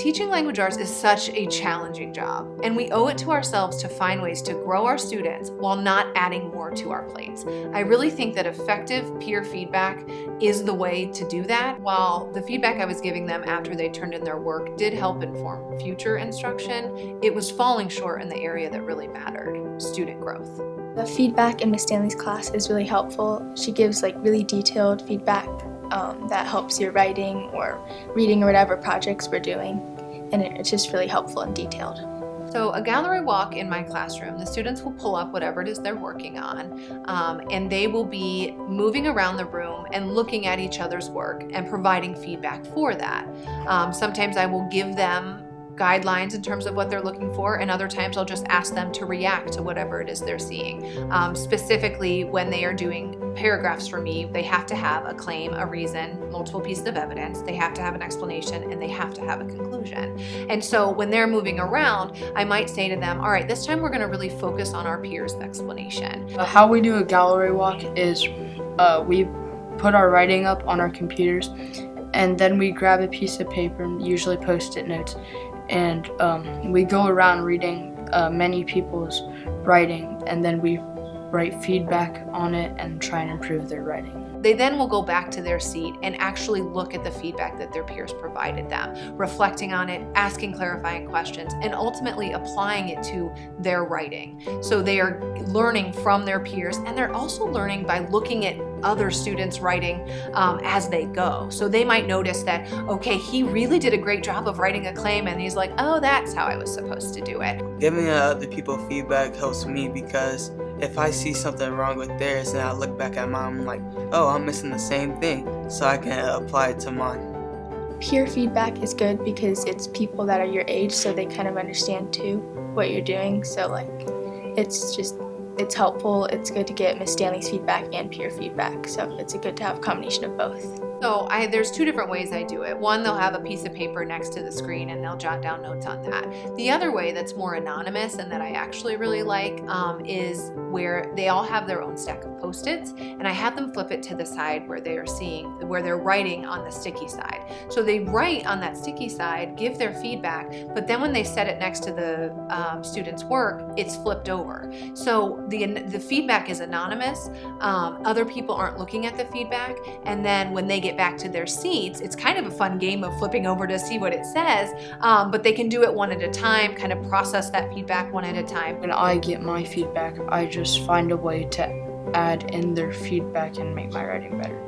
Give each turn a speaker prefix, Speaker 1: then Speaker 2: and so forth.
Speaker 1: Teaching language arts is such a challenging job, and we owe it to ourselves to find ways to grow our students while not adding more to our plates. I really think that effective peer feedback is the way to do that. While the feedback I was giving them after they turned in their work did help inform future instruction, it was falling short in the area that really mattered: student growth.
Speaker 2: The feedback in Miss Stanley's class is really helpful. She gives really detailed feedback that helps your writing or reading or whatever projects we're doing, and it's just really helpful and detailed.
Speaker 1: So a gallery walk in my classroom, the students will pull up whatever it is they're working on, and they will be moving around the room and looking at each other's work and providing feedback for that. Sometimes I will give them guidelines in terms of what they're looking for, and other times I'll just ask them to react to whatever it is they're seeing. Specifically, when they are doing paragraphs for me, they have to have a claim, a reason, multiple pieces of evidence, they have to have an explanation, and they have to have a conclusion. And so when they're moving around, I might say to them, all right, this time we're going to really focus on our peers' explanation.
Speaker 3: How we do a gallery walk is we put our writing up on our computers, and then we grab a piece of paper, usually Post-it notes, and we go around reading many people's writing, and then we write feedback on it and try and improve their writing.
Speaker 1: They then will go back to their seat and actually look at the feedback that their peers provided them, reflecting on it, asking clarifying questions, and ultimately applying it to their writing. So they are learning from their peers, and they're also learning by looking at other students' writing as they go. So they might notice that, okay, he really did a great job of writing a claim, and he's like, oh, that's how I was supposed to do it.
Speaker 4: Giving other people feedback helps me, because if I see something wrong with theirs and I look back at mine, I'm like, oh, I'm missing the same thing, so I can apply it to mine.
Speaker 2: Peer feedback is good because it's people that are your age, so they kind of understand too what you're doing. So it's helpful. It's good to get Miss Stanley's feedback and peer feedback. So it's good to have a combination of both.
Speaker 1: So there's two different ways I do it. One, they'll have a piece of paper next to the screen and they'll jot down notes on that. The other way that's more anonymous and that I actually really like is where they all have their own stack of Post-its, and I have them flip it to the side where they're writing on the sticky side. So they write on that sticky side, give their feedback, but then when they set it next to the student's work, it's flipped over. So the feedback is anonymous. Other people aren't looking at the feedback, and then when they get back to their seats, it's kind of a fun game of flipping over to see what it says, but they can do it one at a time, kind of process that feedback one at a time.
Speaker 3: When I get my feedback, I just find a way to add in their feedback and make my writing better.